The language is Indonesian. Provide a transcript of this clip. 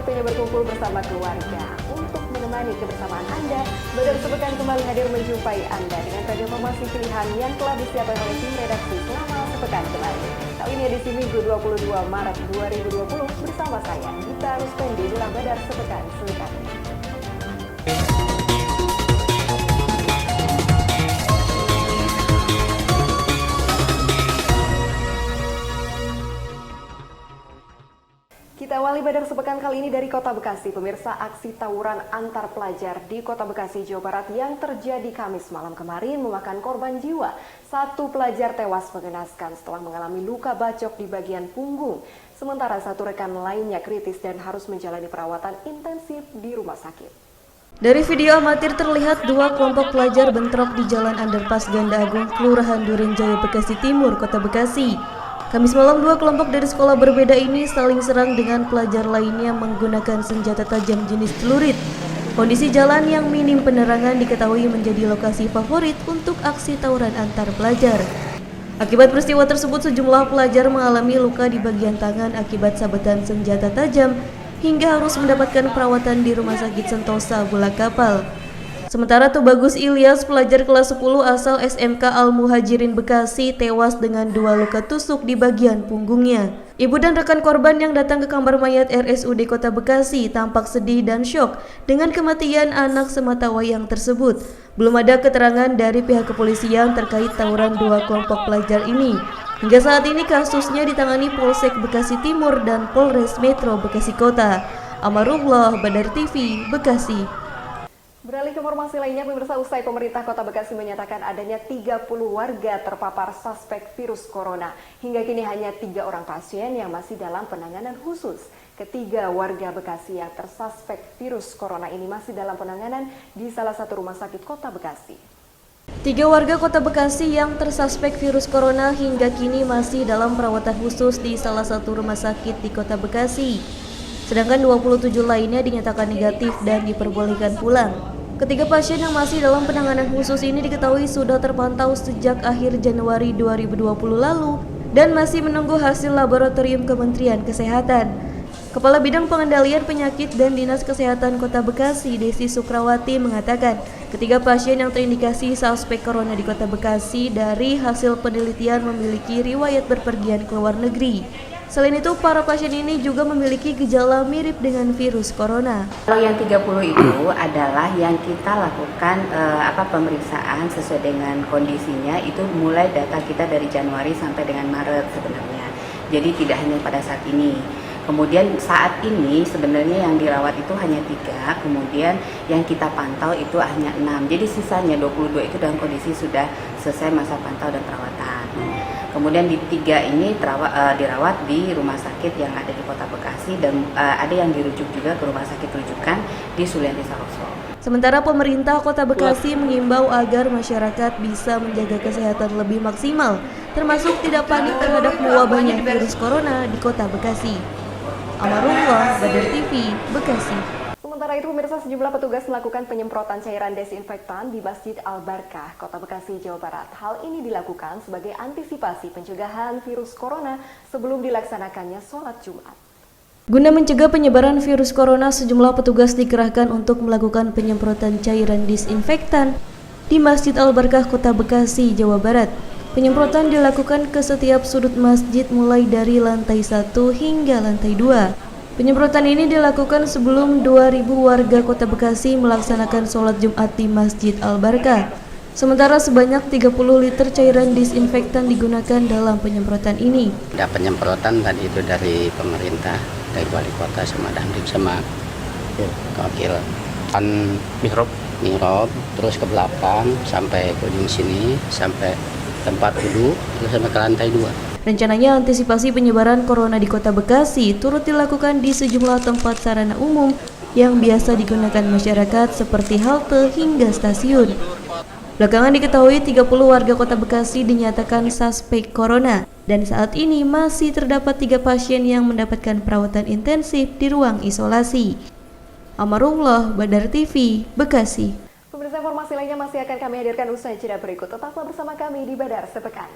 waktunya berkumpul bersama keluarga. Untuk menemani kebersamaan Anda, Badar Sepekan kembali hadir menjumpai Anda dengan ragam informasi pilihan yang telah disiapkan oleh tim redaksi selama sepekan kemarin. Kali ini edisi Minggu 22 Maret 2020 bersama saya, Gita Ruspendi dalam Badar Sepekan selengkapnya. Kita awali Badar Sepekan kali ini dari Kota Bekasi. Pemirsa, aksi tawuran antar pelajar di Kota Bekasi, Jawa Barat yang terjadi Kamis malam kemarin memakan korban jiwa. Satu pelajar tewas mengenaskan setelah mengalami luka bacok di bagian punggung. Sementara satu rekan lainnya kritis dan harus menjalani perawatan intensif di rumah sakit. Dari video amatir terlihat dua kelompok pelajar bentrok di Jalan Underpass Ganda Agung, Kelurahan Durenjaya, Bekasi Timur, Kota Bekasi. Kamis malam dua kelompok dari sekolah berbeda ini saling serang dengan pelajar lainnya menggunakan senjata tajam jenis celurit. Kondisi jalan yang minim penerangan diketahui menjadi lokasi favorit untuk aksi tawuran antar pelajar. Akibat peristiwa tersebut sejumlah pelajar mengalami luka di bagian tangan akibat sabetan senjata tajam hingga harus mendapatkan perawatan di Rumah Sakit Sentosa Bola Kapal. Sementara Tubagus Ilyas, pelajar kelas 10 asal SMK Al-Muhajirin Bekasi, tewas dengan dua luka tusuk di bagian punggungnya. Ibu dan rekan korban yang datang ke kamar mayat RSUD Kota Bekasi tampak sedih dan syok dengan kematian anak sematawayang tersebut. Belum ada keterangan dari pihak kepolisian terkait tawuran dua kelompok pelajar ini. Hingga saat ini kasusnya ditangani Polsek Bekasi Timur dan Polres Metro Bekasi Kota. Amarullah, Badar TV, Bekasi. Beralih ke informasi lainnya, pemirsa, usai pemerintah Kota Bekasi menyatakan adanya 30 warga terpapar suspek virus corona. Hingga kini hanya 3 orang pasien yang masih dalam penanganan khusus. Ketiga warga Bekasi yang tersuspek virus corona ini masih dalam penanganan di salah satu rumah sakit Kota Bekasi. 3 warga Kota Bekasi yang tersuspek virus corona hingga kini masih dalam perawatan khusus di salah satu rumah sakit di Kota Bekasi. Sedangkan 27 lainnya dinyatakan negatif dan diperbolehkan pulang. Ketiga pasien yang masih dalam penanganan khusus ini diketahui sudah terpantau sejak akhir Januari 2020 lalu dan masih menunggu hasil laboratorium Kementerian Kesehatan. Kepala Bidang Pengendalian Penyakit dan Dinas Kesehatan Kota Bekasi, Desi Sukrawati, mengatakan ketiga pasien yang terindikasi suspek corona di Kota Bekasi dari hasil penelitian memiliki riwayat berpergian ke luar negeri. Selain itu, para pasien ini juga memiliki gejala mirip dengan virus corona. Kalau yang 30 itu adalah yang kita lakukan pemeriksaan sesuai dengan kondisinya, itu mulai data kita dari Januari sampai dengan Maret sebenarnya. Jadi tidak hanya pada saat ini. Kemudian saat ini sebenarnya yang dirawat itu hanya 3, kemudian yang kita pantau itu hanya 6. Jadi sisanya 22 itu dalam kondisi sudah selesai masa pantau dan perawatan. Kemudian di 3 ini dirawat di rumah sakit yang ada di Kota Bekasi dan ada yang dirujuk juga ke rumah sakit rujukan di Sulianti Saroso. Sementara pemerintah Kota Bekasi mengimbau agar masyarakat bisa menjaga kesehatan lebih maksimal, termasuk tidak panik terhadap mewabahnya virus corona di Kota Bekasi. Amarullah, Badar TV, Bekasi. Sementara itu, pemirsa, sejumlah petugas melakukan penyemprotan cairan desinfektan di Masjid Al-Barkah, Kota Bekasi, Jawa Barat. Hal ini dilakukan sebagai antisipasi pencegahan virus corona sebelum dilaksanakannya sholat Jumat. Guna mencegah penyebaran virus corona, sejumlah petugas dikerahkan untuk melakukan penyemprotan cairan disinfektan di Masjid Al-Barkah, Kota Bekasi, Jawa Barat. Penyemprotan dilakukan ke setiap sudut masjid mulai dari lantai 1 hingga lantai 2. Penyemprotan ini dilakukan sebelum 2.000 warga Kota Bekasi melaksanakan sholat Jumat di Masjid Al-Barkah. Sementara sebanyak 30 liter cairan disinfektan digunakan dalam penyemprotan ini. Ada penyemprotan tadi itu dari pemerintah, dari wali kota sama Dandim sama wakil. Mihrab, terus ke belakang sampai ke ujung sini, sampai tempat wudhu, terus sampai ke lantai 2. Rencananya antisipasi penyebaran corona di Kota Bekasi turut dilakukan di sejumlah tempat sarana umum yang biasa digunakan masyarakat seperti halte hingga stasiun. Belakangan diketahui 30 warga Kota Bekasi dinyatakan suspek corona dan saat ini masih terdapat 3 pasien yang mendapatkan perawatan intensif di ruang isolasi. Amarullah, Badar TV, Bekasi. Pemirsa, informasi lainnya masih akan kami hadirkan usai jeda berikut. Tetaplah bersama kami di Badar Sepekan.